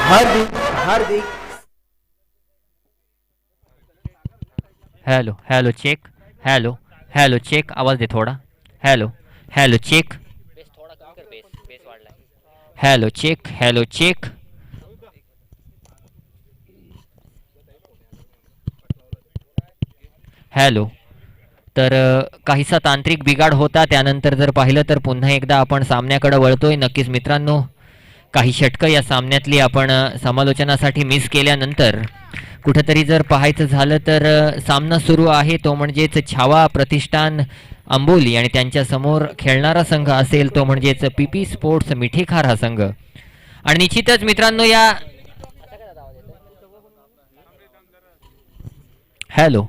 हार्दिक हार्दिक hello hello check. Hello hello check. आवाज दे थोड़ा. Hello hello check. बेस थोड़ा कम कर. बेस बेस वाढलाय. Hello check. Hello check. Hello. तर काहीसा तांत्रिक बिघाड होता. त्यानंतर जर पाहिलं तर पुन्हा एकदा आपण सामन्याकडे वळतोय. नक्कीच मित्रांनो, काही षटकं या सामन्यातली आपण समालोचनासाठी मिस केल्यानंतर कुठेतरी जर पाहायचं झालं तर सामना सुरू आहे तो म्हणजेच छावा प्रतिष्ठान अंबोली आणि त्यांच्यासमोर खेळणारा संघ असेल तो म्हणजेच पी पी स्पोर्ट्स मिठीखार हा संघ. आणि निश्चितच मित्रांनो या हॅलो.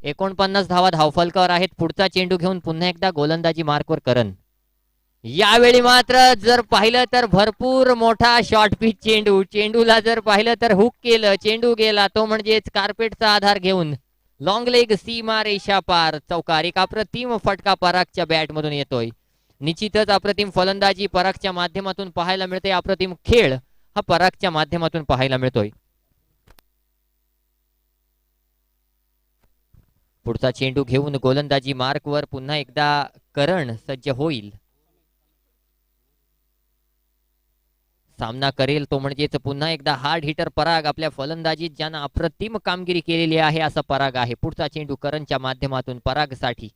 49 धावा धावफलकावर आहेत. पुढचा चेंडू घेऊन पुन्हा एकदा गोलंदाजी मार्कवर करण. यावेळी मात्र जर पाहिलं तर भरपूर मोठा शॉर्ट पिच चेंडू, चेंडूला जर पाहिलं तर हुक केलं, चेंडू गेला तो म्हणजेच कार्पेटचा आधार घेऊन लॉंग लेग सीमा रेषा पार चौकार. एक अप्रतिम फटका परागच्या बॅट मधून येतोय. निश्चितच अप्रतिम फलंदाजी परागच्या माध्यमातून पाहायला मिळते. अप्रतिम खेळ हा परागच्या माध्यमातून पाहायला मिळतोय. पुढचा चेंडू घेऊन गोलंदाजी मार्कवर पुन्हा एकदा करण सज्ज होईल. सामना करेल तो म्हणजेच पुन्हा एकदा हार्ड हिटर पराग. आपल्या फलंदाजीत ज्यानं अप्रतिम कामगिरी केलेली आहे असा पराग आहे. पुढचा चेंडू करणच्या माध्यमातून परागसाठी.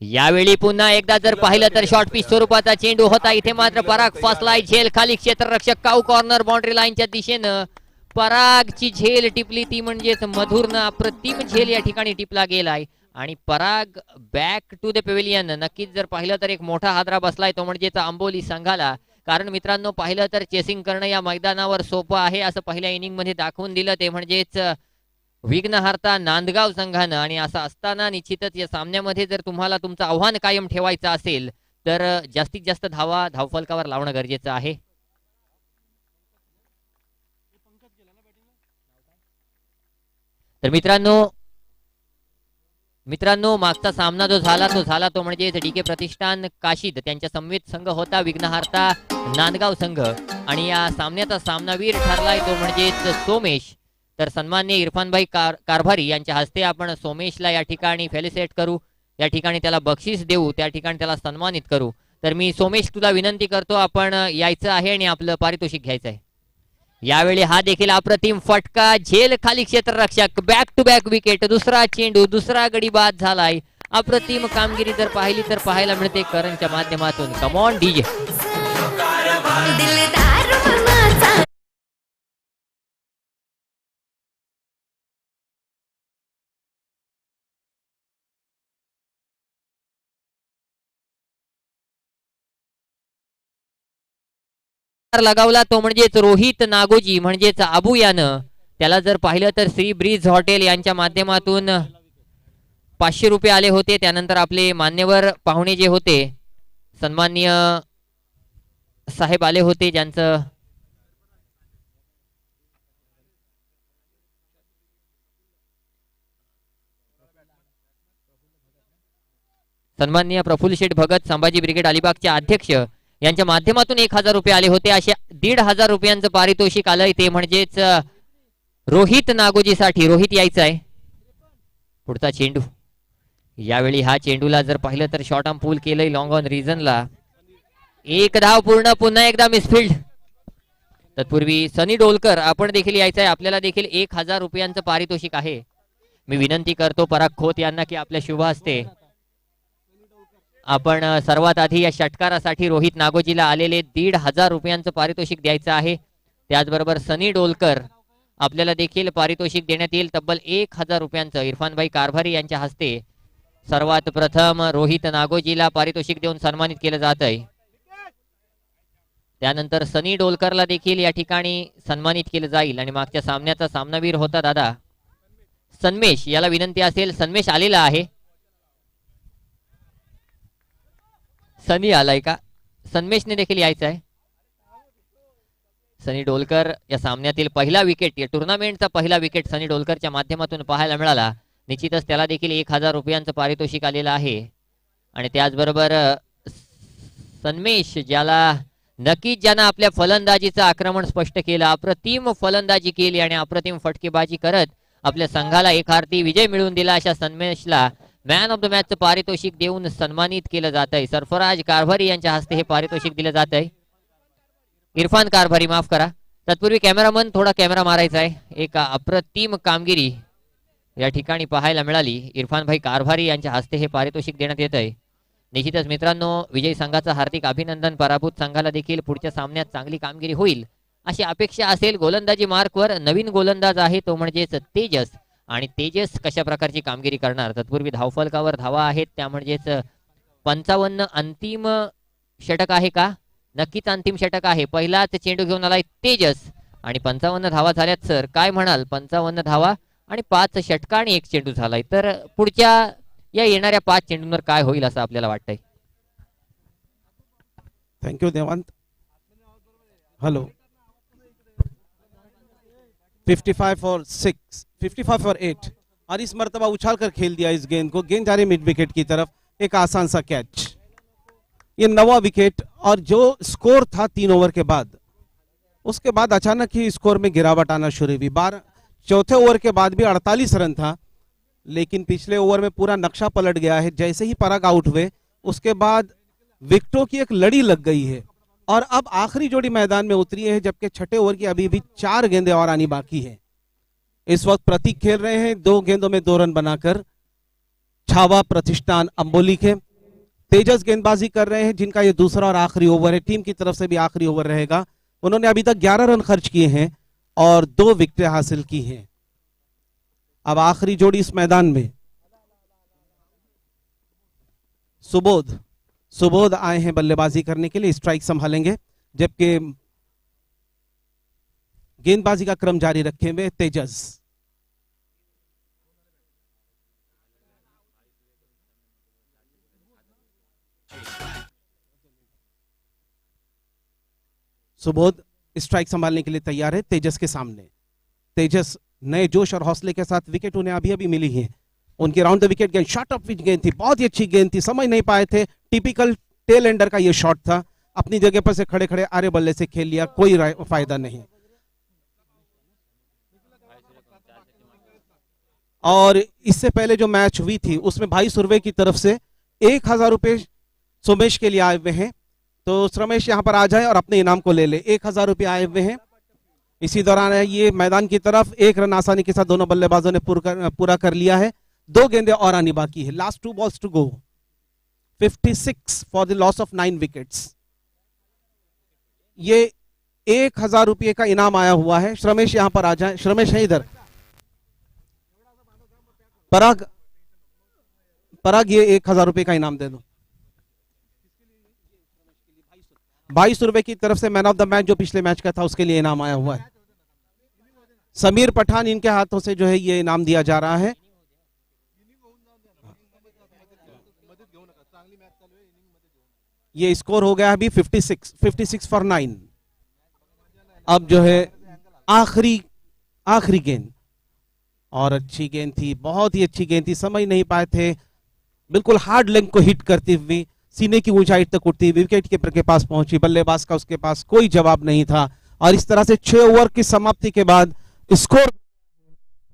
यावेळी पुन्हा एकदा जर पाहिलं तर शॉर्ट पिच स्वरूपाचा चेंडू होता. इथे मात्र पराग फसलाय. झेल खाली क्षेत्ररक्षक काऊ कॉर्नर बाउंड्री लाईनच्या दिशेनं परागची झेल टिपली ती म्हणजेच मधुरनं अप्रतिम झेल या ठिकाणी टिपला गेलाय आणि पराग बॅक टू द पेव्हिलियन. नक्कीच जर पाहिलं तर एक मोठा हादरा बसलाय तो म्हणजेच आंबोली संघाला. कारण मित्रांनो पाहिलं तर चेसिंग करणं या मैदानावर सोपं आहे असं पहिल्या इनिंग मध्ये दाखवून दिलं ते म्हणजेच विघ्नहर्ता नांदगाव संघानं. आणि असं असताना निश्चितच या सामन्यामध्ये जर तुम्हाला तुमचं आव्हान कायम ठेवायचं असेल तर जास्तीत जास्त धावा धावफलकावर लावणं गरजेचं आहे. तर मित्रांनो मागचा सामना जो झाला तो म्हणजे डीके प्रतिष्ठान काशीद त्यांच्या समवेत संघ होता विघ्नहर्ता नांदगाव संघ. आणि या सामन्याचा सामनावीर ठरलाय तो म्हणजेच सोमेश. तर सन्माननीय इरफानभाई कारभारी यांच्या हस्ते आपण सोमेशला या ठिकाणी फेलिसिटेट करू, या ठिकाणी त्याला बक्षीस देऊ, त्या ठिकाणी त्याला सन्मानित करू. तर मी सोमेश तुला विनंती करतो आपण यायचं आहे आणि आपलं पारितोषिक घ्यायचं आहे. यावेळी हा देखील अप्रतिम फटका. झेल खाली क्षेत्ररक्षक बॅक टू बॅक विकेट. दुसरा चेंडू दुसरा गडी बाद झालाय. अप्रतिम कामगिरी जर पाहिली तर पाहायला मिळते करणच्या माध्यमातून. Come on DJ. लगावला तो म्हणजेच रोहित नागोजी म्हणजेच आबू यानं. त्याला जर पाहिलं तर श्री ब्रिज हॉटेल यांच्या माध्यमातून 500 रुपये आले होते. त्यानंतर आपले मान्यवर पाहुणे जे होते सन्माननीय साहेब आले होते ज्यांचं सन्माननीय प्रफुल्ल शेठ भगत संभाजी ब्रिगेड अलिबागचे अध्यक्ष यांच्या माध्यमातून 1000 रुपये आले होते. अशा 1500 रुपयांचं पारितोषिक आलंय ते म्हणजेच रोहित नागोजीसाठी. रोहित यायचं आहे. पुढचा चेंडू. यावेळी हा चेंडूला जर पाहिलं तर शॉर्ट आर्म पूल केलंय लॉंग ऑन रिजनला. एक धाव पूर्ण. पुन्हा एकदा मिसफिल्ड. तत्पूर्वी सनी डोलकर आपण देखील यायचं आहे. आपल्याला देखील 1000 रुपयांचं पारितोषिक आहे. मी विनंती करतो पराग खोत यांना की आपल्या शुभ हस्ते आपण सर्वात आधी या षटकारासाठी रोहित नागोजीला आलेले 1500 रुपयांचं पारितोषिक द्यायचं आहे. त्याचबरोबर सनी डोलकर आपल्याला देखील पारितोषिक देण्यात येईल तब्बल 1000 रुपयांचं. इरफानभाई कारभारी यांच्या हस्ते सर्वात प्रथम रोहित नागोजीला पारितोषिक देऊन सन्मानित केलं जात आहे. त्यानंतर सनी डोलकरला देखील या ठिकाणी सन्मानित केलं जाईल. आणि मागच्या सामन्याचा सामनावीर होता दादा सन्मेश. याला विनंती असेल सन्मेश आलेला आहे. सनी आलाय का? सन्मेशने देखील यायचं आहे. सनी डोलकर या सामन्यातील पहिला विकेट या टुर्नामेंटचा पहिला विकेट सनी डोलकरच्या माध्यमातून पाहायला मिळाला. निश्चितच त्याला देखील 1000 रुपयांचं पारितोषिक आलेलं आहे. आणि त्याचबरोबर सन्मेश ज्यानं आपल्या फलंदाजीचं आक्रमण स्पष्ट केलं, अप्रतिम फलंदाजी केली आणि अप्रतिम फटकेबाजी करत आपल्या संघाला एकार्थी विजय मिळवून दिला, अशा सन्मेशला मॅन ऑफ द मॅचचं पारितोषिक देऊन सन्मानित केलं जात आहे. सरफराज कारभारी यांच्या हस्ते हे पारितोषिक दिलं जात आहे. इरफान कारभारी माफ करा. तत्पूर्वी कॅमेरामन थोडा कॅमेरा मारायचा आहे. एक अप्रतिम कामगिरी या ठिकाणी पाहायला मिळाली. इरफानभाई कारभारी यांच्या हस्ते हे पारितोषिक देण्यात येत आहे. निश्चितच मित्रांनो विजयी संघाचं हार्दिक अभिनंदन. पराभूत संघाला देखील पुढच्या सामन्यात चांगली कामगिरी होईल अशी अपेक्षा असेल. गोलंदाजी मार्कवर नवीन गोलंदाज आहे तो म्हणजेच तेजस. आणि तेजस कशा प्रकारची कामगिरी करणार. तत्पूर्वी धावफलकावर धावा आहेत त्या म्हणजेच 55 अंतिम षटक आहे का? नक्कीच अंतिम षटक आहे. पहिलाच चेंडू घेऊन आलाय तेजस आणि 55 धावा झाल्यात. सर काय म्हणाल? 55 धावा आणि 5 षटका आणि 1 चेंडू झालाय. तर पुढच्या या येणाऱ्या 5 चेंडूंवर काय होईल असं आपल्याला वाटतंय? थँक्यू देवांत. हेलो. 55 फॉर 6, 55 फॉर 8, और इस मर्तबा उछाल कर खेल दिया इस गेंद को. गेंद जा रही मिड विकेट की तरफ. एक आसान सा कैच. ये 9वां विकेट, और जो स्कोर था 3 ओवर के बाद, उसके बाद अचानक ही स्कोर में गिरावट आना शुरू हुई. चौथे ओवर के बाद भी 48 रन था, लेकिन पिछले ओवर में पूरा नक्शा पलट गया है. जैसे ही पराग आउट हुए उसके बाद विकेटों की एक लड़ी लग गई है, और अब आखिरी जोड़ी मैदान में उतरी है, जबकि छठे ओवर की अभी भी 4 गेंदें और आनी बाकी है. इस वक्त प्रतीक खेल रहे हैं 2 गेंदों में 2 रन बनाकर. छावा प्रतिष्ठान अंबोली के तेजस गेंदबाजी कर रहे हैं, जिनका ये दूसरा और आखिरी ओवर है. टीम की तरफ से भी आखिरी ओवर रहेगा. उन्होंने अभी तक 11 रन खर्च किए हैं और 2 विकेटें हासिल की हैं. अब आखिरी जोड़ी इस मैदान में सुबोध आए हैं बल्लेबाजी करने के लिए. स्ट्राइक संभालेंगे, जबकि गेंदबाजी का क्रम जारी रखे हुए तेजस. सुबोध स्ट्राइक संभालने के लिए तैयार है तेजस के सामने. तेजस नए जोश और हौसले के साथ, विकेट उन्हें अभी अभी मिली है. उनकी राउंड द विकेट गेंद, शॉट ऑफ पिच गेंद थी, बहुत ही अच्छी गेंद थी, समझ नहीं पाए थे. टिपिकल टेल एंडर का ये शॉट था. अपनी जगह पर से खड़े खड़े आरे बल्ले से खेल लिया, कोई फायदा नहीं. और इससे पहले जो मैच हुई थी उसमें भाई सुरवे की तरफ से 1000 रुपए सोमेश के लिए आए हुए हैं. तो रमेश यहाँ पर आ जाए और अपने इनाम को ले ले. 1000 रुपये आए हुए हैं. इसी दौरान ये मैदान की तरफ 1 रन आसानी के साथ दोनों बल्लेबाजों ने पूरा कर लिया है. 2 गेंदें और आनी बाकी है. Last 2 balls to go. 56 for the loss of 9 wickets. ये 1000 रुपये का इनाम आया हुआ है. रमेश यहाँ पर आ जाए. रमेश है इधर. पराग ये 1000 रुपये का इनाम दे दो. 22 रुपए की तरफ से मैन ऑफ द मैच जो पिछले मैच का था उसके लिए इनाम आया हुआ है. समीर पठान इनके हाथों से जो है ये इनाम दिया जा रहा है. ये स्कोर हो गया अभी 56 फॉर 9. अब जो है आखिरी गेंद, और अच्छी गेंद थी, बहुत ही अच्छी गेंद थी. समझ नहीं पाए थे. बिल्कुल हार्ड लेग को हिट करती हुई सीने की ऊंचाई तक उठती, विकेट कीपर के पास पहुंची. बल्लेबाज का उसके पास कोई जवाब नहीं था. और इस तरह से 6 ओवर की समाप्ति के बाद स्कोर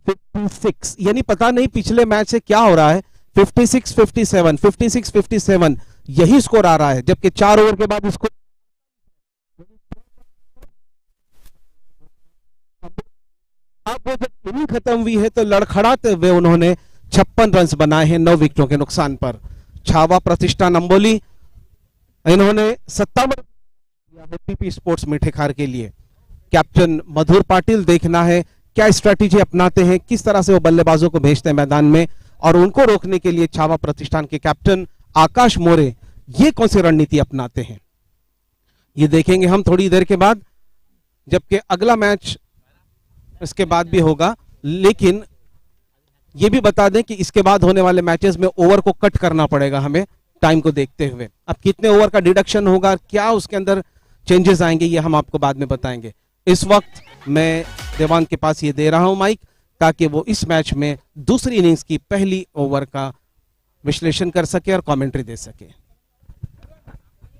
56, यानी पता नहीं पिछले मैच से क्या हो रहा है. 56-57 यही स्कोर आ रहा है, जबकि 4 ओवर के बाद स्कोर अब वो जब इनिंग खत्म हुई है तो लड़खड़ाते हुए उन्होंने 56 रन बनाए हैं 9 विकेटों के नुकसान पर. छावा प्रतिष्ठान अंबोली इन्होंने 57 टीपी स्पोर्ट्स मिठेखार के लिए. कैप्टन मधुर पाटिल, देखना है क्या स्ट्रेटेजी अपनाते हैं, किस तरह से वो बल्लेबाजों को भेजते हैं मैदान में, और उनको रोकने के लिए छावा प्रतिष्ठान के कैप्टन आकाश मोरे ये कौन सी रणनीति अपनाते हैं, ये देखेंगे हम थोड़ी देर के बाद, जबकि अगला मैच इसके बाद भी होगा. लेकिन ये भी बता दें कि इसके बाद होने वाले मैचेस में ओवर को कट करना पड़ेगा हमें टाइम को देखते हुए. अब कितने ओवर का डिडक्शन होगा, क्या उसके अंदर चेंजेस आएंगे, ये हम आपको बाद में बताएंगे. इस वक्त मैं देवान के पास ये दे रहा हूं माइक, ताकि वो इस मैच में दूसरी इनिंग्स की पहली ओवर का विश्लेषण कर सके और कमेंट्री दे सके.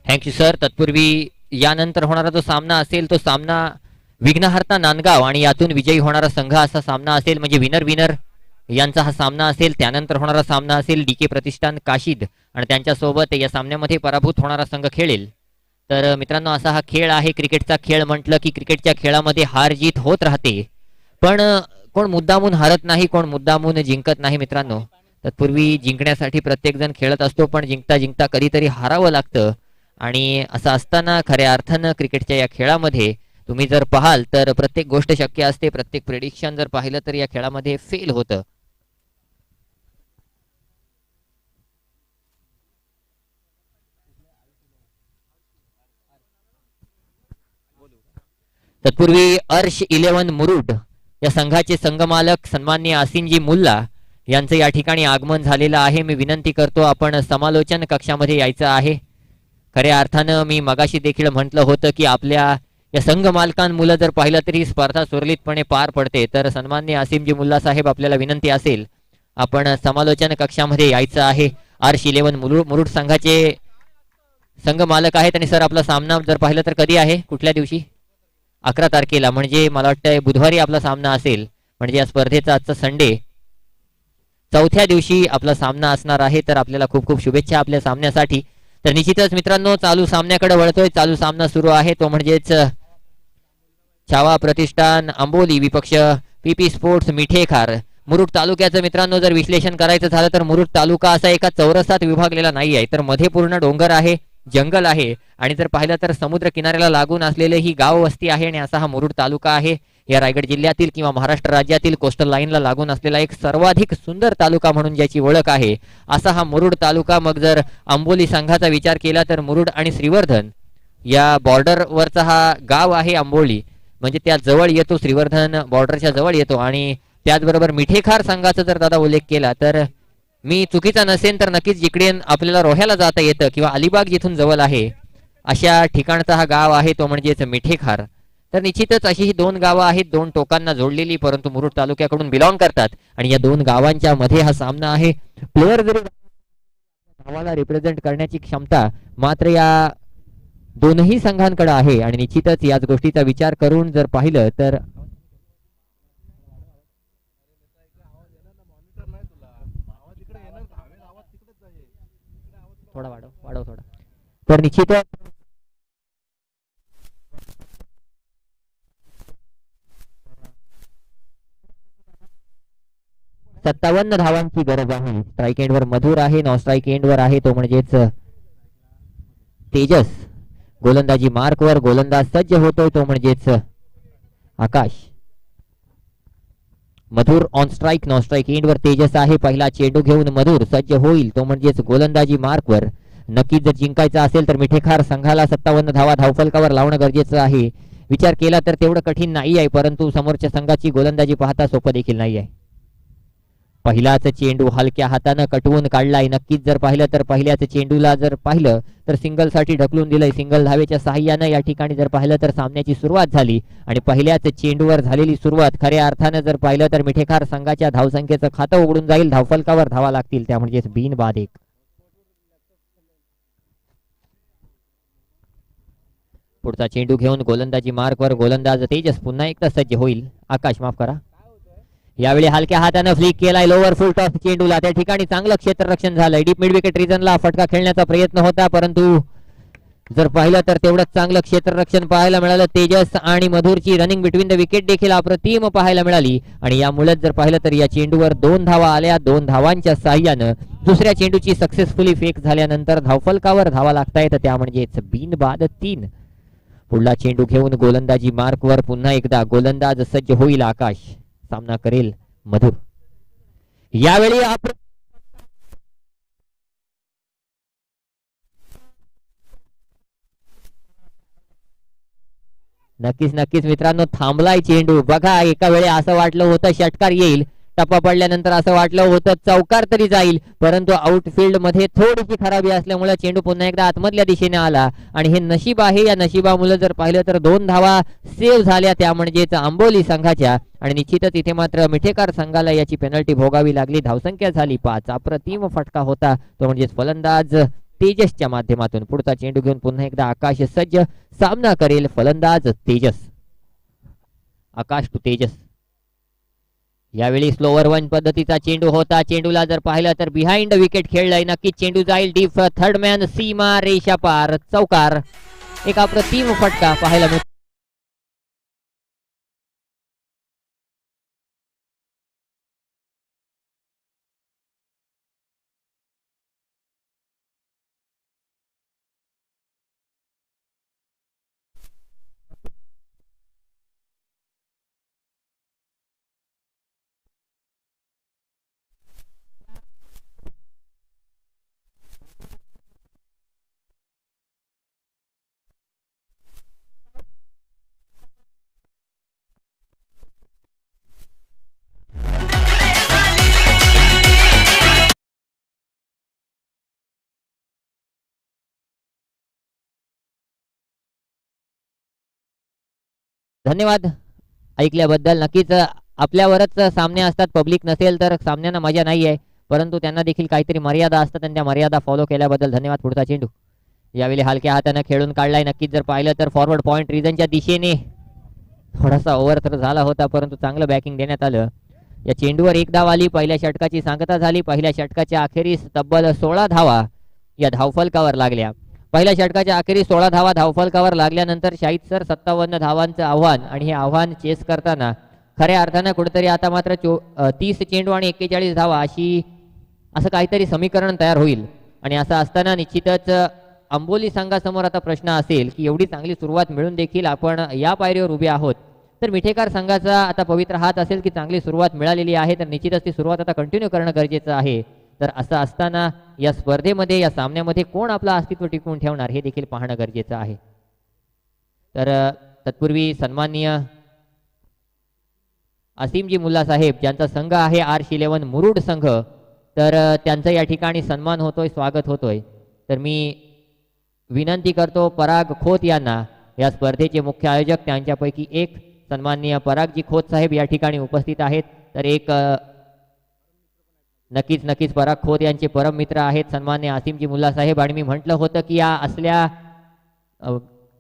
Thank you sir. तत्पूर्वी यानंतर होणारा जो सामना असेल तो सामना विघ्नहर्ता नांदगाव आणि यातून विजयी होणारा संघ असा सामना असेल, म्हणजे विनर विनर यांचा हा सामना असेल. त्यानंतर होणारा सामना असेल डीके प्रतिष्ठान काशीद आणि त्यांच्यासोबत या सामन्यामध्ये पराभूत होणारा संघ खेळेल. तर मित्रांनो, असा हा खेळ आहे. क्रिकेटचा खेळ म्हटलं की क्रिकेटच्या खेळामध्ये हार जीत होत राहते, पण कोण मुद्दामून हारत नाही, कोण मुद्दामून जिंकत नाही मित्रांनो. तत्पूर्वी जिंकण्यासाठी प्रत्येक जण खेळत असतो, पण जिंकता जिंकता कधीतरी हारावं लागतं. आणि असं असताना खऱ्या अर्थानं क्रिकेटच्या या खेळामध्ये तुम्ही जर पाहाल तर प्रत्येक गोष्ट शक्य असते. प्रत्येक प्रेडिक्शन जर पाहिलं तर या खेळामध्ये फेल होतं. तत्पूर्वी अर्श 11 मुरुड या संघाचे संघमालक सन्माननीय आसिनजी मुल्ला यांचं या ठिकाणी आगमन झालेलं आहे. मी विनंती करतो आपण समालोचन कक्षामध्ये यायचं आहे. खऱ्या अर्थानं मी मगाशी देखील म्हटलं होतं की आपल्या या संघ मालकांमुळे जर पाहिलं तरी स्पर्धा सुरळीतपणे पार पडते. तर सन्माननीय आसिमजी मुल्ला साहेब आपल्याला विनंती असेल आपण समालोचन कक्षामध्ये यायचं आहे. आर्श 11 मुरुड संघाचे संघ मालक आहेत. आणि सर आपला सामना जर पाहिलं तर कधी आहे, कुठल्या दिवशी? 11 तारखेला, म्हणजे मला वाटतं बुधवारी आपला सामना असेल. म्हणजे या स्पर्धेचा आजचा संडे चौथ्या दिवशी आपला सामना असणार आहे. तर आपल्याला खूप खूप शुभेच्छा आपल्या सामन्यासाठी. तर निश्चितच मित्रांनो चालू सामन्याकडे वळतोय. चालू सामना सुरू आहे तो म्हणजेच छावा प्रतिष्ठान आंबोली विपक्ष पीपी स्पोर्ट्स मिठेखार. मुरुड तालुक्याचं मित्रांनो जर विश्लेषण करायचं झालं तर मुरुड तालुका असा एका चौरसात विभागलेला नाही आहे. तर मध्ये पूर्ण डोंगर आहे, जंगल आहे आणि जर पाहिलं तर समुद्र किनाऱ्याला लागून असलेले ही गाव वस्ती आहे. आणि असा हा मुरुड तालुका आहे. या रायगड जिल्ह्यातील किंवा महाराष्ट्र राज्यातील कोस्टल लाईनला लागून असलेला एक सर्वाधिक सुंदर तालुका म्हणून ज्याची ओळख आहे असा हा मुरुड तालुका. मग जर आंबोली संघाचा विचार केला तर मुरुड आणि श्रीवर्धन या बॉर्डरवरचा हा गाव आहे आंबोली, म्हणजे त्या जवळ येतो, श्रीवर्धन बॉर्डरच्या जवळ येतो. आणि त्याचबरोबर मिठेखार संघाचा जर दादा उल्लेख केला तर मी चुकीचा नसेन तर नक्कीच जिकडे आपल्याला रोह्याला जाता येतं किंवा अलिबाग जिथून जवळ आहे अशा ठिकाणचा हा गाव आहे तो म्हणजेच मिठेखार. तर निश्चितच अशी ही दोन गावं आहेत, दोन टोकांना जोडलेली, परंतु मुरुड तालुक्याकडून बिलॉंग करतात. आणि या दोन गावांच्या मध्ये हा सामना आहे. प्लेअर जरी गावाला रिप्रेझेंट करण्याची क्षमता मात्र या दोनही संघांकडे आहे. आणि निश्चितच याच गोष्टीचा विचार करून जर पाहिलं तर थोडा वाढव थोडा. तर निश्चितच 57 धावांची गरज आहे. स्ट्राईक एंडवर मधुर आहे, नॉन स्ट्राईक एंडवर आहे तो म्हणजेच तेजस. गोलंदाजी मार्कवर गोलंदाज सज्ज होतोय तो म्हणजेच Akash. Madhur on strike, non strike एंडवर तेजस आहे. पहिला चेंडू घेऊन मधुर सज्ज होईल तो म्हणजेच गोलंदाजी मार्कवर. नक्कीच जर जिंकायचं असेल तर मिठेखार संघाला 57 धावा धावफलकावर लावणं गरजेचं आहे. विचार केला तर तेवढं कठीण नाही आहे, परंतु समोरच्या संघाची गोलंदाजी पाहता सोपं देखील नाही आहे. पहिलाच चेंडू हलक्या हातानं कटवून काढलाय. नक्कीच जर पाहिलं तर पहिल्याच चेंडूला जर पाहिलं तर सिंगल साठी ढकलून दिलंय. सिंगल धावेच्या साहाय्यानं या ठिकाणी जर पाहिलं तर सामन्याची सुरुवात झाली. आणि पहिल्याच चेंडूवर झालेली सुरुवात खऱ्या अर्थानं जर पाहिलं तर मिठेखार संघाच्या धावसंख्येचं खातं उघडून जाईल. धावफलकावर धावा लागतील त्या म्हणजेच बिनबाद 1. पुढचा चेंडू घेऊन गोलंदाजी मार्कवर गोलंदाज तेजस पुन्हा एकदा सज्ज होईल. आकाश माफ करा. यावेळी हलक्या हातानं फ्लिक केलाय लोअर फुल टॉस चेंडूला. त्या ठिकाणी चांगलं क्षेत्ररक्षण झालंय. डीप मिड विकेट रिजनला फटका खेळण्याचा प्रयत्न होता, परंतु जर पाहिलं तर तेवढंच चांगलं क्षेत्ररक्षण पाहायला मिळालं. तेजस आणि मधुरची रनिंग बिटवीन द विकेट देखील अप्रतिम पाहायला मिळाली. आणि यामुळे जर पाहिलं तर या चेंडूवर 2 धावा आल्या. 2 धावांच्या साह्यानं दुसऱ्या चेंडूची सक्सेसफुली फेक झाल्यानंतर धावफलकावर धावा लागतायत त्या म्हणजेच बिनबाद 3. पुढला चेंडू घेऊन गोलंदाजी मार्कवर पुन्हा एकदा गोलंदाज सज्ज होईल. आकाश सामना करेल मधुर. यावेळी नक्कीच मित्रांनो थांबलाय चेंडू. बघा एका वेळी असं वाटलं होतं षटकार येईल, टप्पा पडल्यानंतर असं वाटलं होतं चौकार तरी जाईल, परंतु आउटफील्ड मध्ये थोडीशी खराबी असल्यामुळे चेंडू पुन्हा एकदा आतमधल्या दिशेने आला. आणि हे नशीब आहे. या नशिबामुळे जर पाहिलं तर 2 धावा सेव्ह झाल्या त्या म्हणजेच आंबोली संघाच्या. आणि निश्चितच इथे मात्र मिठेकार संघाला याची पेनल्टी भोगावी लागली. धावसंख्या झाली 5. अप्रतिम फटका होता तो म्हणजेच फलंदाज तेजसच्या माध्यमातून. पुढचा चेंडू घेऊन पुन्हा एकदा आकाश सज्ज. सामना करेल फलंदाज तेजस. आकाश टू तेजस. यावेळी स्लोवर 1 पद्धतीचा चेंडू होता. चेंडूला जर पाहिलं तर बिहाइंड विकेट खेळलाय. नक्कीच चेंडू जाईल डीप. थर्ड मॅन सीमा रेषा पार. चौकार. एक अप्रतिम फटका पाहायला मिळतो. धन्यवाद ऐकल्याबद्दल. नक्कीच आपल्यावरच सामने असतात, पब्लिक नसेल तर सामन्यांना मजा नाही आहे, परंतु त्यांना देखील काहीतरी मर्यादा असतात आणि त्या मर्यादा फॉलो केल्याबद्दल धन्यवाद. पुढचा चेंडू यावेळी हलक्या हाताने खेळून काढलाय. नक्कीच जर पाहिलं तर फॉरवर्ड पॉइंट रिजनच्या दिशेने थोडासा ओव्हर तर झाला होता, परंतु चांगलं बॅकिंग देण्यात आलं. या चेंडूवर एक धाव आली. पहिल्या षटकाची सांगता झाली. पहिल्या षटकाच्या अखेरीस तब्बल 16 धावा या धावफलकावर लागल्या. पहिल्या षटकाच्या अखेरीस 16 धावा धावफलकावर लागल्यानंतर शाहिद सर 57 धावांचं आव्हान, आणि हे आव्हान चेस करताना खऱ्या अर्थानं कुठेतरी आता मात्र 30 चेंडू आणि 41 धावा असं काहीतरी समीकरण तयार होईल. आणि असं असताना निश्चितच आंबोली संघासमोर आता प्रश्न असेल की एवढी चांगली सुरुवात मिळून देखील आपण या पायरीवर उभे आहोत. तर मिठेकर संघाचा आता पवित्र हात असेल की चांगली सुरुवात मिळालेली आहे, तर निश्चितच ती सुरुवात आता कंटिन्यू करणं गरजेचं आहे. तर असं असताना या स्पर्धेमध्ये, या सामन्यामध्ये कोण आपलं अस्तित्व टिकवून ठेवणार हे देखील पाहणं गरजेचं आहे. तर तत्पूर्वी सन्माननीय असीमजी मुल्ला साहेब ज्यांचा संघ आहे आर्श-11 मुरुड संघ, तर त्यांचं या ठिकाणी सन्मान होतोय, स्वागत होतोय. तर मी विनंती करतो पराग खोत यांना, या स्पर्धेचे मुख्य आयोजक त्यांच्यापैकी एक सन्माननीय परागजी खोत साहेब या ठिकाणी उपस्थित आहेत. तर एक नक्कीच पराग खोत यांचे परम मित्र आहेत सन्मान्य असीमजी मुल्ला साहेब. आणि मी म्हटलं होतं की या असल्या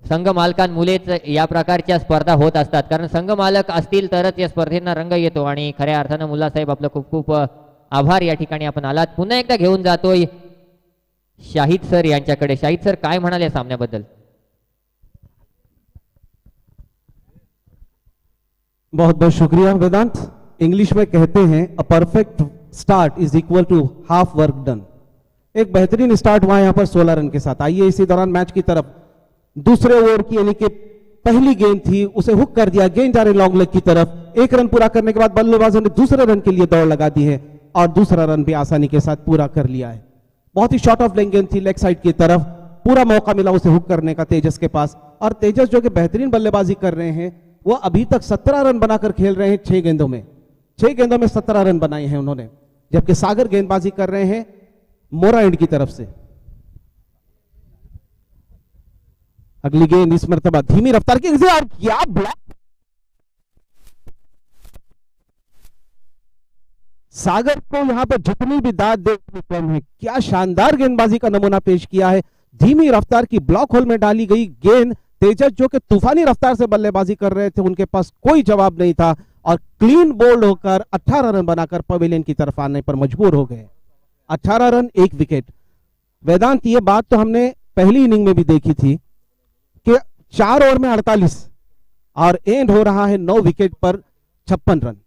संघ मालकांमुळेच या प्रकारच्या स्पर्धा होत असतात, कारण संघ मालक असतील तरच या स्पर्धेंना रंग येतो. आणि खऱ्या अर्थानं मुल्ला साहेब आपलं खूप खूप आभार. या ठिकाणी आपण आलात. पुन्हा एकदा घेऊन जातोय शाहिद सर यांच्याकडे. शाहिद सर काय म्हणाले सामन्याबद्दल? बहुत बहुत शुक्रिया वेदांत. इंग्लिश में कहते हैं a perfect start is equal to half work done. एक बेहतरीन स्टार्ट हुआ यहाँ पर 16 रन के साथ. आइए इसी दौरान मैच की तरफ. दूसरे ओवर की यानी कि पहली गेंद थी, उसे हुक कर दिया, गेंद जा रही लॉन्ग लेग की तरफ. एक रन पूरा करने के बाद बल्लेबाजों ने दूसरे रन के लिए दौड़ लगा दी है और दूसरा रन भी आसानी के साथ पूरा कर लिया है. बहुत ही शॉर्ट ऑफ लेग गेंद थी लेग साइड की तरफ. पूरा मौका मिला उसे हुक करने का तेजस के पास. और तेजस जो कि बेहतरीन बल्लेबाजी कर रहे हैं, वो अभी तक 17 रन बनाकर खेल रहे हैं 6 गेंदों में. 6 गेंदों में 17 रन बनाए हैं उन्होंने. जबकि सागर गेंदबाजी कर रहे हैं मोरा एंड की तरफ से. अगली गेंद इस मर्तबा धीमी रफ्तार की, और क्या ब्लॉक. सागर को यहां पर जितनी भी दाद दे कम है. क्या शानदार गेंदबाजी का नमूना पेश किया है. धीमी रफ्तार की ब्लॉक होल में डाली गई गेंद. तेजस जो कि तूफानी रफ्तार से बल्लेबाजी कर रहे थे, उनके पास कोई जवाब नहीं था और क्लीन बोल्ड होकर 18 रन बनाकर पवेलियन की तरफ आने पर मजबूर हो गए. 18 रन 1 विकेट. वेदांत, ये बात तो हमने पहली इनिंग में भी देखी थी कि 4 ओवर में 48 और एंड हो रहा है 9 विकेट पर 56 रन.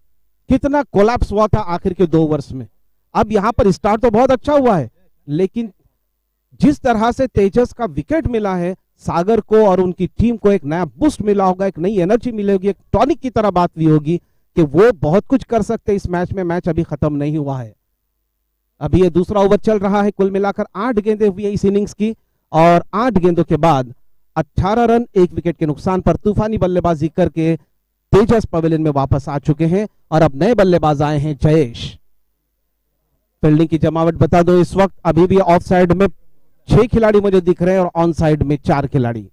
कितना कोलैप्स हुआ था आखिर के 2 ओवर्स में. अब यहां पर स्टार्ट तो बहुत अच्छा हुआ है, लेकिन जिस तरह से तेजस का विकेट मिला है, सागर को और उनकी टीम को एक नया बूस्ट मिला होगा, एक नई एनर्जी मिलेगी, एक टॉनिक की तरह बात हुई होगी कि वो बहुत कुछ कर सकते इस मैच में. मैच अभी खत्म नहीं हुआ है. अभी ये दूसरा ओवर चल रहा है. कुल मिलाकर 8 गेंदें हुई है इस इनिंग्स की और 8 गेंदों के बाद 18 रन 1 विकेट के नुकसान पर तूफानी बल्लेबाजी करके तेजस पवेलियन में वापस आ चुके हैं. और अब नए बल्लेबाज आए हैं जयेश. फील्डिंग की जमावट बता दो. इस वक्त अभी भी ऑफ साइड में 6 खिलाड़ी मुझे दिख रहे हैं और ऑन साइड में 4 खिलाड़ी.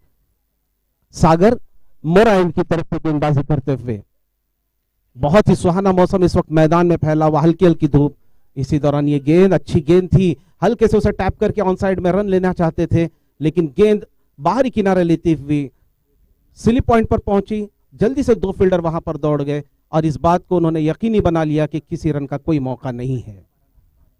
सागर मोरा एंड की तरफ से गेंदबाजी करते हुए. बहुत ही सुहाना मौसम इस वक्त मैदान में फैला हुआ, हल्की हल्की धूप. इसी दौरान ये गेंद अच्छी गेंद थी. हल्के से उसे टैप करके ऑन साइड में रन लेना चाहते थे, लेकिन गेंद बाहरी किनारे लेती हुई स्लिप पॉइंट पर पहुंची. जल्दी से 2 फील्डर वहां पर दौड़ गए और इस बात को उन्होंने यकीनी बना लिया कि किसी रन का कोई मौका नहीं है.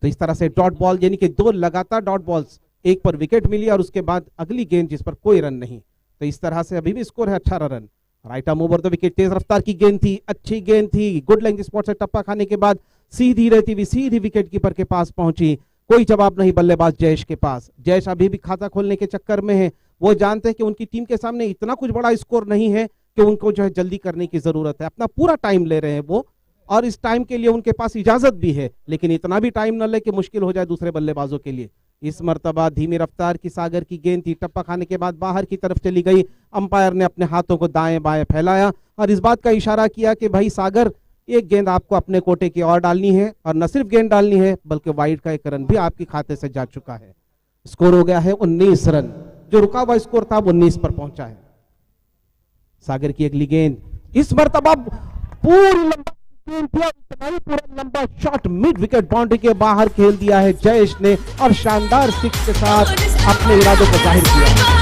तो इस तरह से डॉट बॉल, यानी कि 2 लगातार डॉट बॉल्स, एक पर विकेट मिली और उसके बाद अगली गेंद जिस पर कोई रन नहीं. तो इस तरह से अभी भी स्कोर है 18 run. Right arm over the wicket. तेज रफ्तार की गेंद थी, अच्छी गेंद थी. गुड लेंथ स्पॉट से टप्पा खाने के बाद सीधी रहती हुई सीधी विकेट कीपर के पास पहुंची. कोई जवाब नहीं बल्लेबाज जयेश के पास. जयेश अभी भी खाता खोलने के चक्कर में है. वो जानते हैं कि उनकी टीम के सामने इतना कुछ बड़ा स्कोर नहीं है कि उनको जो है जल्दी करने की जरूरत है. अपना पूरा टाइम ले रहे हैं वो, और इस टाइम के लिए उनके पास इजाजत भी है, लेकिन इतना भी टाइम न ले कि मुश्किल हो जाए दूसरे बल्लेबाजों के लिए. इस मर्तबा धीमी रफ्तार की सागर की गेंद थी, टप्पा खाने के बाद बाहर की तरफ चली गई. अंपायर ने अपने हाथों को दाएं बाएं फैलाया और इस बात का इशारा किया कि भाई सागर, एक गेंद आपको अपने कोटे की और डालनी है, और न सिर्फ गेंद डालनी है बल्कि वाइड का एक रन भी आपके खाते से जा चुका है. स्कोर हो गया है 19 रन. जो रुका हुआ स्कोर था 19 पर पहुंचा है. सागर की अगली गेंद इस मर्तबा पूरी लंबा गेंद थी और इतना ही पूरा लंबा शॉट मिड विकेट बाउंड्री के बाहर खेल दिया है जयेश ने और शानदार सिक्स के साथ अपने इरादों को जाहिर किया।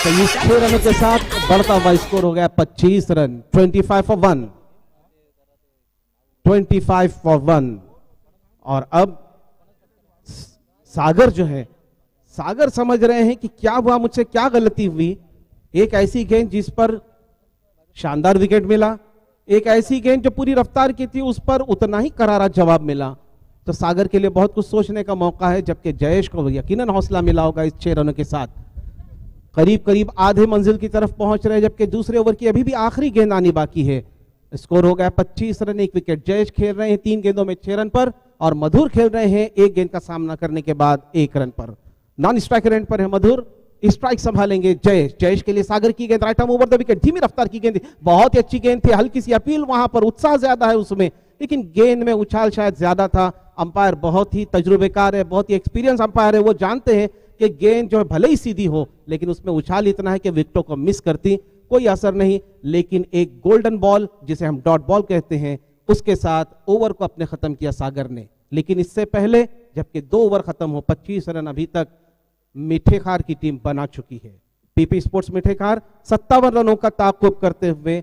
तो इस 6 रनों के साथ बढ़ता हुआ स्कोर हो गया 25 रन, 25 फॉर 1, 25 फॉर 1। और अब सागर जो है, सागर समझ रहे हैं कि क्या हुआ, मुझसे क्या गलती हुई। एक ऐसी गेंद जिस पर शानदार विकेट मिला, एक ऐसी गेंद जो पूरी रफ्तार की थी उस पर उतना ही करारा जवाब मिला। तो सागर के लिए बहुत कुछ सोचने का मौका है, जबकि जयेश को यकीनन हौसला मिला होगा इस 6 रनों के साथ। करीब करीब आधे मंजिल की तरफ पहुंच रहे हैं, जबकि दूसरे ओवर की अभी भी आखिरी गेंद आनी बाकी है। स्कोर हो गया 25 रन, 1 विकेट। जयेश खेल रहे हैं 3 गेंदों में 6 रन पर और मधुर खेल रहे हैं 1 गेंद का सामना करने के बाद 1 रन पर। नॉन स्ट्राइक रेंज पर है मधुर, स्ट्राइक संभालेंगे जयेश। जयेश के लिए सागर की गेंद right arm over the wicket, धीमी रफ्तार की गेंद, बहुत ही अच्छी गेंद थी। हल्की सी अपील वहां पर, उत्साह ज्यादा है उसमें, लेकिन गेंद में उछाल शायद ज्यादा था। अंपायर बहुत ही तजुर्बेकार है, बहुत ही एक्सपीरियंस अंपायर है, वो जानते हैं कि गेंद जो है भले ही सीधी हो लेकिन उसमें उछाल इतना है कि विकेटों को मिस करती, कोई असर नहीं। लेकिन एक गोल्डन बॉल जिसे हम डॉट बॉल कहते हैं, उसके साथ ओवर को अपने खत्म किया सागर ने। लेकिन इससे पहले जबकि 2 ओवर खत्म हो, 25 रन अभी तक मिठेखार की टीम बना चुकी है। पीपी स्पोर्ट्स मिठेखार 57 रनों का ताकुब करते हुए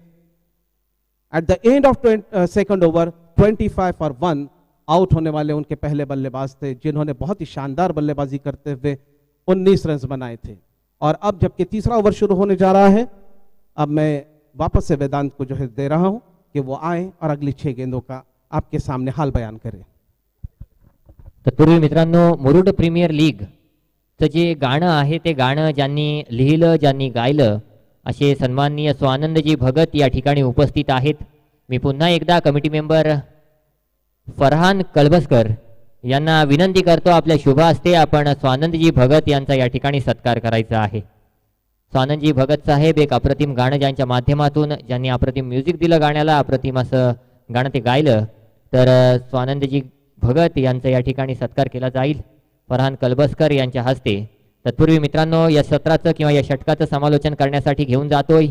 at the end of second over 25 for 1 out होने वाले उनके पहले बल्लेबाज थे, जिन्होंने बहुत ही शानदार बल्लेबाजी करते हुए 19 रन बनाए थे। और अब जबकि तीसरा ओवर शुरू होने जा रहा है, अब मैं वापस से वेदांत को जो है दे रहा हूं कि वो आए और अगली 6 गेंदों का आपके सामने हाल बयान करें। तत्पूर्वी मित्रांनो, मुरुड प्रीमियर लीग चं जे गाणं आहे ते गाणं ज्यांनी लिहिलं, ज्यांनी गायलं, असे सन्माननीय स्वानंदजी भगत या ठिकाणी उपस्थित आहेत। मी पुन्हा एकदा कमिटी मेंबर फरहान कळबसकर यांना विनंती करतो, आपल्या शुभ हस्ते आपण स्वानंदजी भगत यांचा या ठिकाणी सत्कार करायचा आहे। स्वानंदजी भगत साहेब एक अप्रतिम गाणं ज्यांच्या माध्यमातून, ज्यांनी अप्रतिम म्युझिक दिलं गाण्याला, अप्रतिम असं गाणं ते गायलं, तर स्वानंदजी भगत यांचा या ठिकाणी सत्कार केला जाईल फरहान कलबसकर यांच्या हस्ते। तत्पूर्वी मित्रांनो, या सत्राचं किंवा या षटकाचं समालोचन करण्यासाठी घेऊन जातोय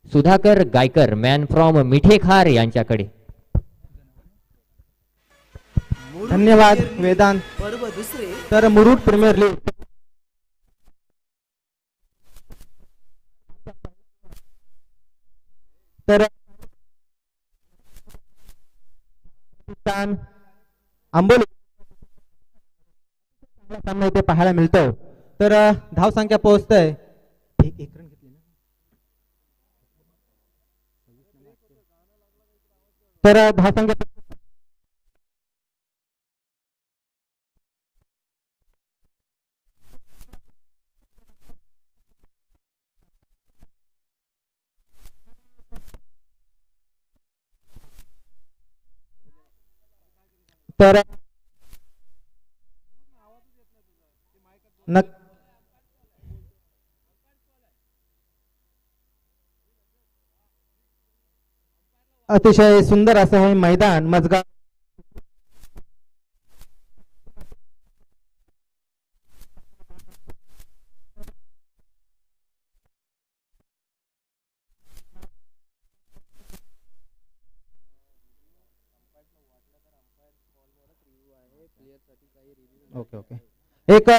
सुधाकर गायकर, मॅन फ्रॉम मिठेखार यांच्याकडे। धन्यवाद वेदांत। पर्व दुसरे तर मुरुड प्रीमियर लीग तर आंबोली सामना इथे पाहायला मिळतो। तर धाव संख्या पोहोचतोय एक रन घेतली ना, तर धाव संख्या तर अतिशय सुंदर असं हे मैदान मजगा ओके ओके एक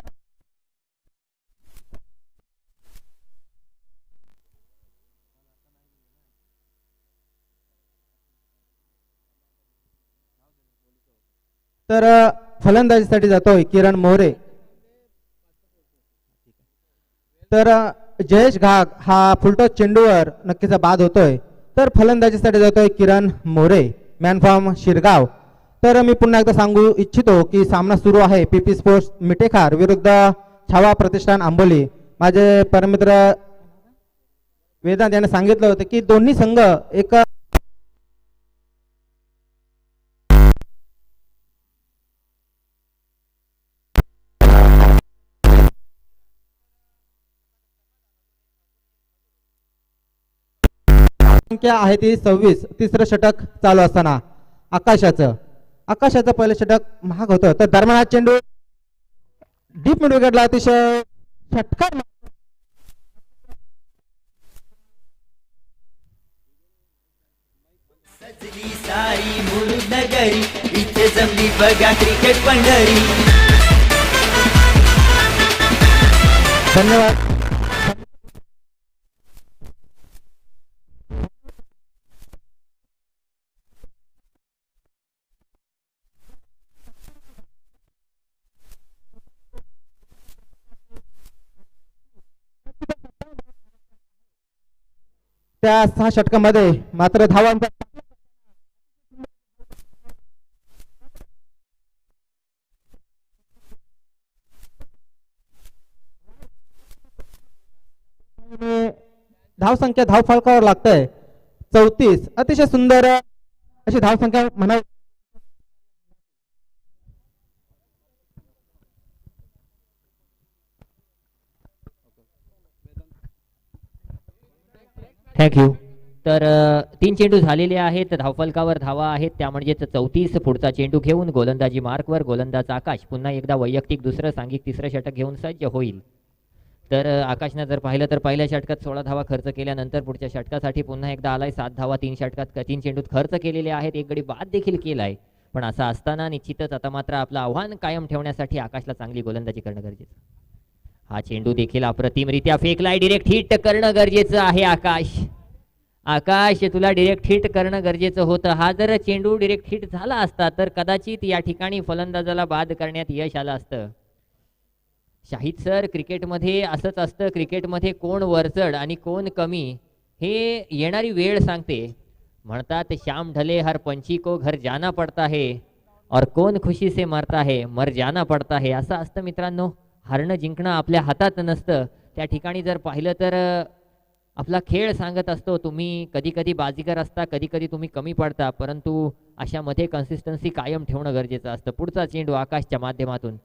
तर फलंदाजीसाठी जातोय किरण मोरे। तर जयेश घाग हा फुलटॉस चेंडूवर नक्कीच बाद होतोय, तर फलंदाजीसाठी जातोय किरण मोरे, मॅन फ्रॉम शिरगाव। तर मी पुन्हा एकदा सांगू इच्छितो की सामना सुरू आहे पीपी स्पोर्ट्स मिठेखार विरुद्ध छावा प्रतिष्ठान आंबोली। माझे परमित्र वेदांत यांनी सांगितलं होतं की दोन्ही संघ एक संख्या आहे ती 26, तिसरं षटक चालू असताना आकाशाचं आकाशाचं पहिलं षटक महाग होतं. तर दरम्यान हा चेंडू डीप मिड विकेटला अतिशय षटकार सजली सारी मुरुड नगरी, इथे जमली बघा क्रिकेट पंढरी. धन्यवाद. त्या 6 षटकामध्ये मात्र धावांचा धावसंख्या धाव फलकावर लागतंय 34. अतिशय सुंदर अशी धावसंख्या म्हणा. थँक्यू. तर 3 चेंडू झालेले आहेत, धावफलकावर धावा आहेत, त्या म्हणजेच 34. पुढचा चेंडू घेऊन गोलंदाजी मार्कवर गोलंदाज आकाश पुन्हा एकदा वैयक्तिक दुसरं सांघिक तिसरं षटक घेऊन सज्ज होईल. तर आकाशनं जर पाहिलं तर पहिल्या षटकात 16 धावा खर्च केल्यानंतर पुढच्या षटकासाठी पुन्हा एकदा आलाय 7 धावा 3 षटकात 3 चेंडूत खर्च केलेले आहेत, एक गडी बाद देखील केलाय. पण असं असताना निश्चितच आता मात्र आपलं आव्हान कायम ठेवण्यासाठी आकाशला चांगली गोलंदाजी करणं गरजेचं. हा चेंडू देखील अप्रतिमरित्या फेकलाय, डिरेक्ट हिट करणं गरजेचं आहे. आकाश आकाश तुला डिरेक्ट हिट करणं गरजेचं होतं. हा जर चेंडू डिरेक्ट हिट झाला असता तर कदाचित या ठिकाणी फलंदाजाला बाद करण्यात यश आलं असतं. शाहिद सर, क्रिकेटमध्ये असंच असतं, क्रिकेटमध्ये कोण वरचढ आणि कोण कमी हे येणारी वेळ सांगते. म्हणतात श्याम ढले हर पंछी को घर जाना पडता है और कोण खुशी से मरता है मर जाना पडता है. असं असतं मित्रांनो, हारणं जिंकणं आपल्या हातात नसतं. त्या ठिकाणी जर पाहिलं तर आपला खेळ सांगत असतो तुम्ही कधी कधी बाजीगर असता, कधी कधी तुम्ही कमी पडता, परंतु अशामध्ये कन्सिस्टन्सी कायम ठेवणं गरजेचं असतं. पुढचा चेंडू आकाशच्या माध्यमातून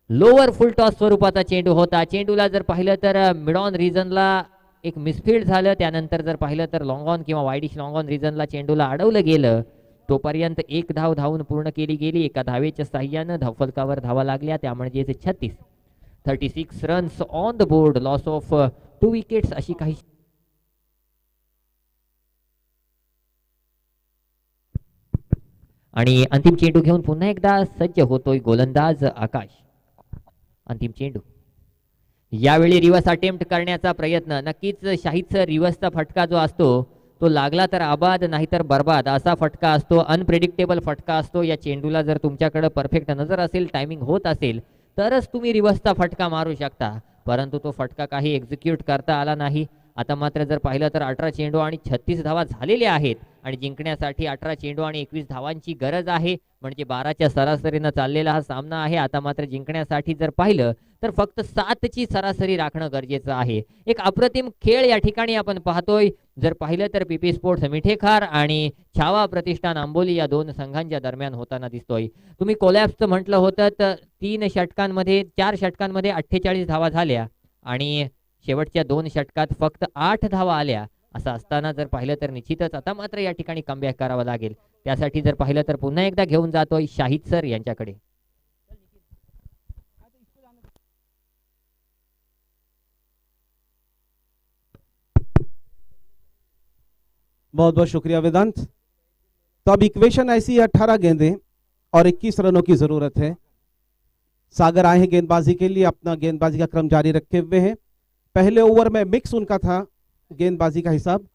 लोअर फुल टॉस स्वरूपाचा चेंडू होता. चेंडूला जर पाहिलं तर मिड ऑन रिजनला एक मिसफील्ड झालं, त्यानंतर जर पाहिलं तर लॉंग ऑन किंवा वाईडिश लॉंग ऑन रिजनला चेंडूला अडवलं गेलं. तोपर्यंत 1 धाव धावून पूर्ण केली गेली. एका धावेच्या साह्यानं धावफलकावर धावा लागल्या, त्या म्हणजे 36 runs on the board, loss of 2 wickets अशी काही. आणि अंतिम चेंडू घेऊन पुन्हा एकदा सज्ज होतोय गोलंदाज आकाश. अंतिम चेंडू यावेळी रिव्हर्स अटेम्प्ट करण्याचा प्रयत्न. नक्कीच शाहिदचा रिव्हर्सचा फटका जो असतो तो लागला तर आबाद नाहीतर बर्बाद असा फटका असतो, अनप्रेडिक्टेबल फटका असतो. या चेंडूला जर तुमच्याकडे परफेक्ट नजर असेल, टायमिंग होत असेल तरच तुम्ही रिव्हर्सचा फटका मारू शकता, परंतु तो फटका काही एक्झिक्यूट करता आला नाही. आता मात्र जर पाहिलं तर 18 चेंडू आणि 36 धावा झालेल्या आहेत आणि जिंकण्यासाठी 18 चेंडू आणि 21 धावांची गरज आहे, म्हणजे 12च्या सरासरीनं चाललेला हा सामना आहे. आता मात्र जिंकण्यासाठी जर पाहिलं तर फक्त 7ची सरासरी राखणं गरजेचं आहे. एक अप्रतिम खेळ या ठिकाणी आपण पाहतोय. जर पाहिलं तर पीपी स्पोर्ट्स मिठेखार आणि छावा प्रतिष्ठान आंबोली या 2 संघांच्या दरम्यान होताना दिसतोय. तुम्ही कोलॅप्सचं म्हटलं होतं तर 4 षटकांमध्ये 48 धावा झाल्या आणि शेवटच्या 2 षटकात फक्त 8 धावा आल्या. असं असताना जर पाहिलं तर निश्चितच आता मात्र या ठिकाणी कमबॅक करावं लागेल. त्यासाठी जर पाहिलं तर पुन्हा एकदा घेऊन जातोय शाहिद सर यांच्याकडे. बहुत बहुत शुक्रिया वेदांत. तो अब इक्वेशन ऐसी है, 18 गेंदें और 21 रनों की जरूरत है. सागर आए हैं गेंदबाजी के लिए, अपना गेंदबाजी का क्रम जारी रखे हुए हैं. पहले ओवर में मिक्स उनका था गेंदबाजी का हिसाब,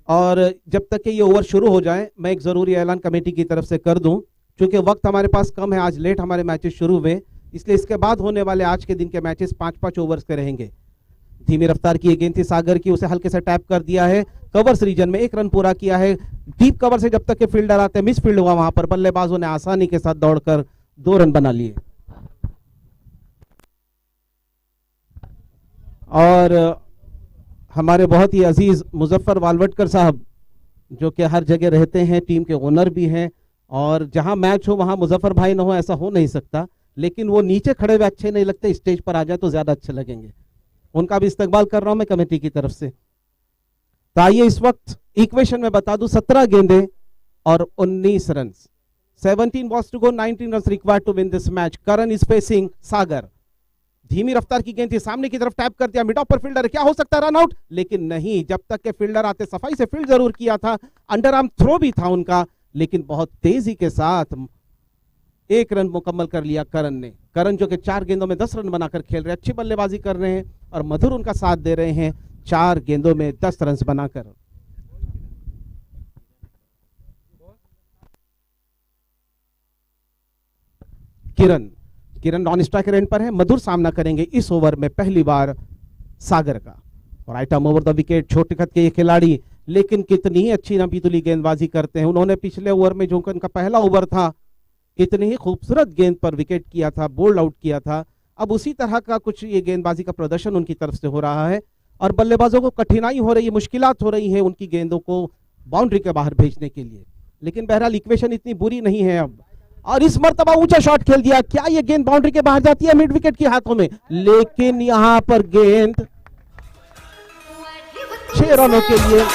और जब तक कि ये ओवर शुरू हो जाए मैं एक जरूरी ऐलान कमेटी की तरफ से कर दूं. क्योंकि वक्त हमारे पास कम है, आज लेट हमारे मैचेस शुरू हुए, इसलिए इसके बाद होने वाले आज के दिन के मैचेस 5-5 ओवर्स के रहेंगे. धीमी रफ्तार की गेंद थी सागर की, उसे हल्के से टैप कर दिया है. कवर्स रीजन में 1 रन पूरा किया है. डीप कवर से जब तक के फील्डर आते, मिस फील्ड हुआ वहां पर, बल्लेबाजों ने आसानी के साथ दौड़कर 2 रन बना लिए. और हमारे बहुत ही अजीज मुजफ्फर वालवटकर साहब, जो कि हर जगह रहते हैं, टीम के ओनर भी हैं, और जहां मैच हो वहां मुजफ्फर भाई ना हो ऐसा हो नहीं सकता, लेकिन वो नीचे खड़े हुए अच्छे नहीं लगते, स्टेज पर आ जाए तो ज्यादा अच्छे लगेंगे. उनका भी इस्तकबाल कर रहा हूं मैं कमेटी की तरफ से. तो आइए इस वक्त इक्वेशन में बता दूं, 17 गेंदें और 19 run, 17 balls to go, 19 runs required to win this match. Karan is facing सागर। धीमी रफ्तार की गेंद थी, सामने की तरफ टैप कर दिया, मिड ऑफ पर फील्डर, क्या हो सकता है रन आउट, लेकिन नहीं, जब तक के फील्डर आते सफाई से फील्ड जरूर किया था, अंडर आर्म थ्रो भी था उनका, लेकिन बहुत तेजी के साथ 1 रन मुकम्मल कर लिया करण ने। करण जो कि 4 गेंदों में 10 रन बनाकर खेल रहे हैं, अच्छी बल्लेबाजी कर रहे हैं और मधुर उनका साथ दे रहे हैं 4 गेंदों में 10 रन बनाकर। किरण नॉन स्ट्राइकर एंड पर है, मधुर सामना करेंगे इस ओवर में पहली बार सागर का। और right arm over the wicket, छोटे कद के ये खिलाड़ी, लेकिन कितनी ही अच्छी नपीतुली गेंदबाजी करते हैं। उन्होंने पिछले ओवर में जो उनका पहला ओवर था, कितनी ही खूबसूरत गेंद पर विकेट किया था, बोल्ड आउट किया था। अब उसी तरह का कुछ ये गेंदबाजी का प्रदर्शन उनकी तरफ से हो रहा है और बल्लेबाजों को कठिनाई हो रही है, मुश्किलात हो रही है उनकी गेंदों को बाउंड्री के बाहर भेजने के लिए। लेकिन बहरहाल इक्वेशन इतनी बुरी नहीं है अब, और इस मर्तबा ऊंचा शॉट खेल दिया, क्या ये गेंद बाउंड्री के बाहर जाती है मिड विकेट के हाथों में, लेकिन यहां पर गेंद 6 रनों के लिए।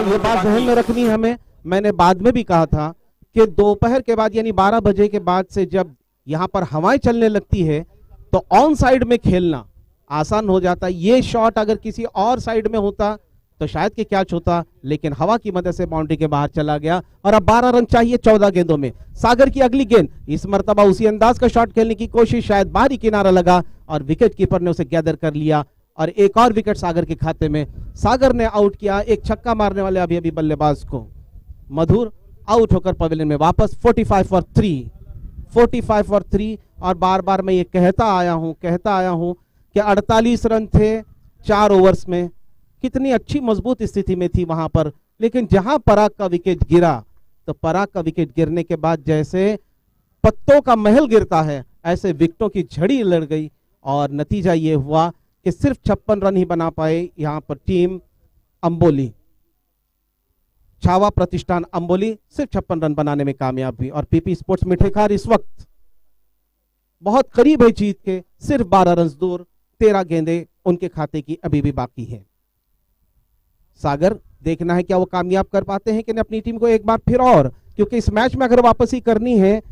ये बात ध्यान में रखनी है हमें, मैंने बाद में भी कहा था कि दोपहर के बाद यानी 12 बजे के बाद से जब यहां पर हवाएं चलने लगती है तो ऑन साइड में खेलना आसान हो जाता है। ये शॉट अगर किसी और साइड में होता तो शायद कि कैच होता, लेकिन हवा की मदद से बाउंड्री के बाहर चला गया और अब 12 रन चाहिए 14 गेंदों में। सागर की अगली गेंद, इस मर्तबा उसी अंदाज का शॉट खेलने की कोशिश, शायद बाहरी किनारा लगा और विकेट कीपर ने उसे गैदर कर लिया और एक और विकेट सागर के खाते में। सागर ने आउट किया एक छक्का मारने वाले अभी बल्लेबाज को। मधुर आउट होकर पवेलियन में वापस। 45 फॉर 3 और बार बार मैं ये कहता आया हूं कि 48 रन थे 4 ओवर्स में, कितनी अच्छी मजबूत स्थिति में थी वहां पर। लेकिन जहां पराग का विकेट गिरा तो पराग का विकेट गिरने के बाद जैसे पत्तों का महल गिरता है, ऐसे विकेटों की झड़ी लड़ गई और नतीजा ये हुआ कि सिर्फ 56 रन ही बना पाए यहां पर टीम अंबोली। छावा प्रतिष्ठान अंबोली सिर्फ 56 रन बनाने में कामयाब हुई और पीपी स्पोर्ट्स मिठेखार इस वक्त बहुत करीब है जीत के, सिर्फ 12 रन दूर। 13 गेंदें उनके खाते की अभी भी बाकी है। सागर देखना है क्या वो कामयाब कर पाते हैं कि नहीं अपनी टीम को एक बार फिर, और क्योंकि इस मैच में अगर वापसी करनी है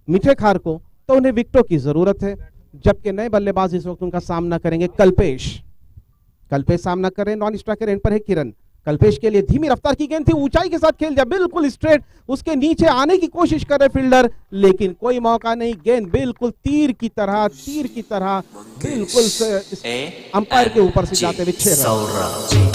मिठेखार को तो उन्हें विकेटों की जरूरत है, जबकि नए बल्लेबाज इस वक्त उनका सामना करेंगे कल्पेश सामना कर रहे हैं, नॉन स्ट्राइकर एंड पर है किरण। कल्पेश के लिए धीमी रफ्तार की गेंद थी, ऊंचाई के साथ खेल दिया, बिल्कुल स्ट्रेट, उसके नीचे आने की कोशिश कर रहे फील्डर, लेकिन कोई मौका नहीं। गेंद बिल्कुल तीर की तरह बिल्कुल अंपायर के ऊपर से जाते हुए 6 रन।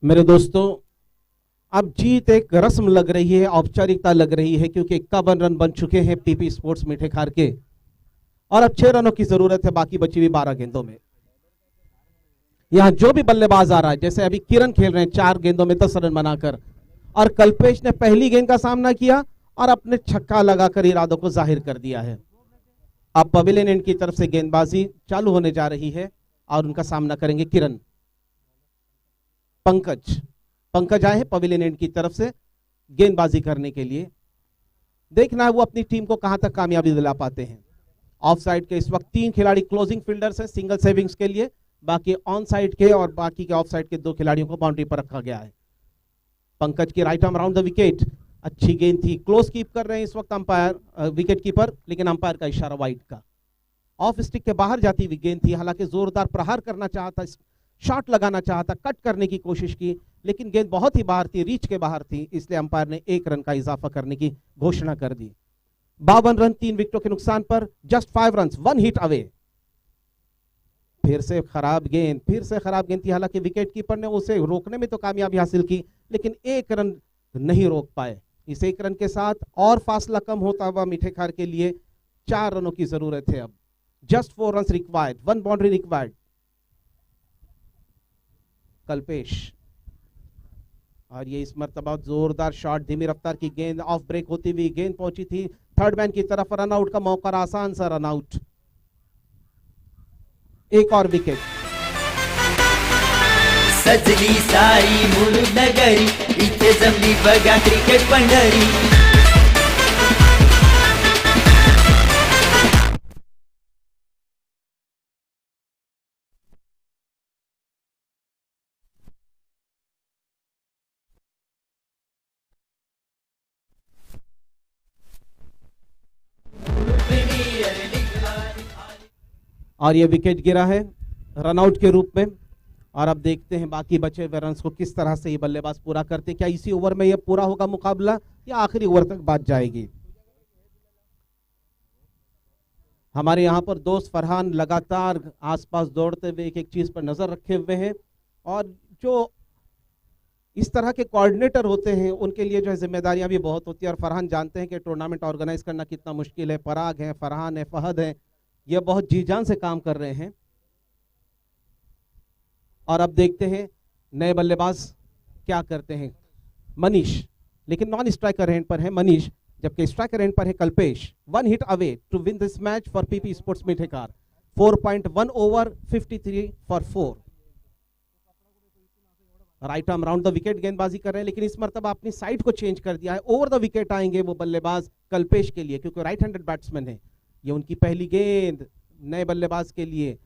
मेरे दोस्तों, अब जीत एक रस्म लग रही है, औपचारिकता लग रही है, क्योंकि 51 रन बन चुके हैं पीपी स्पोर्ट्स मिठेखार के और अब 6 रनों की जरूरत है बाकी बची हुई 12 गेंदों में। यहां जो भी बल्लेबाज आ रहा है, जैसे अभी किरण खेल रहे हैं 4 गेंदों में 10 रन बनाकर, और कल्पेश ने पहली गेंद का सामना किया और अपने छक्का लगाकर इरादों को जाहिर कर दिया है। अब पवेलियन एंड की तरफ से गेंदबाजी चालू होने जा रही है और उनका सामना करेंगे किरण। पंकज आए हैं पवेलियन एंड की तरफ से गेंदबाजी करने के लिए। देखना है वो अपनी टीम को कहां तक कामयाबी दिला पाते हैं। ऑफ साइड के इस वक्त 3 खिलाड़ी क्लोजिंग फील्डर्स हैं सिंगल सेविंग्स के लिए, बाकी ऑन साइड के और बाकी के ऑफ साइड के 2 खिलाड़ियों को बाउंड्री पर रखा गया है। पंकज की right arm around the wicket, अच्छी गेंद थी, क्लोज कीप कर रहे हैं इस वक्त अंपायर विकेट कीपर, लेकिन अंपायर का इशारा वाइड का। ऑफ स्टिक के बाहर जाती हुई गेंद थी, हालांकि जोरदार प्रहार करना चाहता, शॉट लगाना चाहता, कट करने की कोशिश की, लेकिन गेंद बहुत ही बाहर थी, रीच के बाहर थी, इसलिए अंपायर ने 1 रन का इजाफा करने की घोषणा कर दी। 52 रन 3 विकेटों के नुकसान पर, जस्ट 5 रन 1 हिट अवे। फिर से खराब गेंद थी। हालांकि विकेट कीपर ने उसे रोकने में तो कामयाबी हासिल की, लेकिन एक रन नहीं रोक पाए। इस एक रन के साथ और फासला कम होता हुआ मीठेखार के लिए 4 रनों की जरूरत है। अब just 4 run required, 1 boundary required. Kalpesh, और ये इस मर्तबा जोरदार शॉट, धीमी रफ्तार की गेंद, ऑफ ब्रेक होती हुई गेंद पहुंची थी थर्ड मैन की तरफ। रन आउट का मौका, आसान सा रन आउट। एक और विकेट। सजली सारी मुरुड नगरी, इथे जमली बघा क्रिकेट पंढरी। और ये विकेट गिरा है रनआउट के रूप में। और अब देखते हैं बाकी बचे हुए रन्स को किस तरह से ये बल्लेबाज पूरा करते। क्या इसी ओवर में ये पूरा होगा मुकाबला या आखिरी ओवर तक बात जाएगी? हमारे यहाँ पर दोस्त फरहान लगातार आसपास दौड़ते हुए एक एक चीज पर नजर रखे हुए हैं, और जो इस तरह के कोऑर्डिनेटर होते हैं उनके लिए जो है जिम्मेदारियां भी बहुत होती है। और फरहान जानते हैं कि टूर्नामेंट ऑर्गेनाइज करना कितना मुश्किल है। पराग है, फरहान है, फहद है, ये बहुत जी जान से काम कर रहे हैं। और अब देखते हैं नए बल्लेबाज क्या करते हैं। मनीष, लेकिन नॉन स्ट्राइकर एंड पर है मनीष, जबकि स्ट्राइकर एंड पर है Kalpesh. 1 hit away to win this match for PP sports Mithekhar. 4.1 over, 53 for 4। Right arm round the wicket गेंदबाजी कर रहे हैं, लेकिन इस मर्तबा अपनी साइड को चेंज कर दिया है। ओवर द विकेट आएंगे वो बल्लेबाज कल्पेश के लिए, क्योंकि राइट हैंडेड बैट्समैन है। ये उनकी पहली गेंद नए बल्लेबाज के लिए,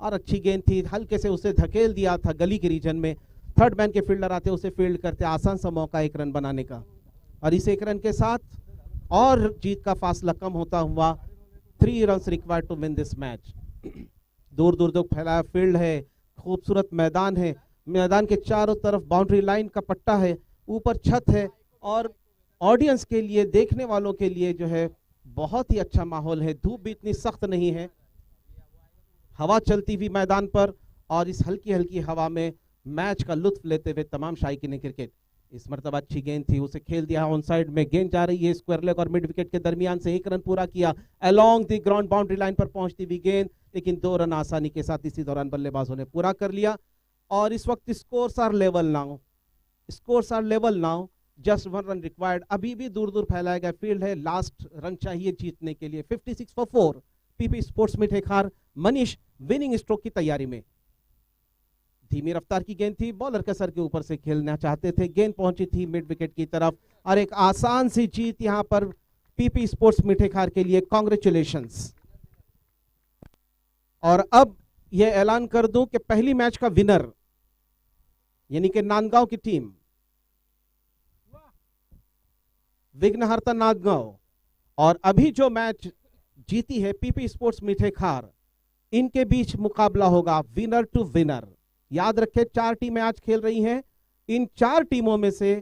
और अच्छी गेंद थी, हल्के से उसे धकेल दिया था गली के रीजन में। थर्ड मैन के फील्डर आते उसे फील्ड करते, आसान सा मौका 1 रन बनाने का। और इस 1 रन के साथ और जीत का फासला कम होता हुआ 3 run required to win this match. दूर दूर तक फैलाया फील्ड है, खूबसूरत मैदान है, मैदान के चारों तरफ बाउंड्री लाइन का पट्टा है, ऊपर छत है, और ऑडियंस के लिए, देखने वालों के लिए जो है बहुत ही अच्छा माहौल है। धूप भी इतनी सख्त नहीं है, हवा चलती हुई मैदान पर, और इस हल्की हल्की हवा में मैच का लुत्फ लेते हुए तमाम शायकीन क्रिकेट। इस मरतबा अच्छी गेंद थी, उसे खेल दिया ऑन साइड में। गेंद जा रही है स्क्वायर लेग और मिड विकेट के दरमियान से। 1 रन पूरा किया along the ground boundary line पर पहुंचती हुई गेंद, लेकिन 2 रन आसानी के साथ इसी दौरान बल्लेबाजों ने पूरा कर लिया। और इस वक्त scores are level now, just 1 run required. अभी भी दूर दूर फैलाया गया फील्ड है, लास्ट रन चाहिए जीतने के लिए। 56 for 4 PP sports Mithekhar. Manish winning stroke की तैयारी में। धीमी रफ्तार की गेंद थी, बॉलर के सर के ऊपर से खेलना चाहते थे, गेंद पहुंची थी मिड विकेट की तरफ, और एक आसान सी जीत यहां पर पीपी स्पोर्ट्स मीठेखार के लिए। कांग्रेचुलेशंस। और अब यह ऐलान कर दूं कि पहली मैच का विनर यानी कि नांदगांव की टीम, विघ्नहर्ता नांदगांव, और अभी जो मैच जीती है पीपी स्पोर्ट्स मीठेखार, इनके बीच मुकाबला होगा विनर टू विनर। याद रखें 4 टीमें आज खेल रही हैं, इन 4 टीमों में से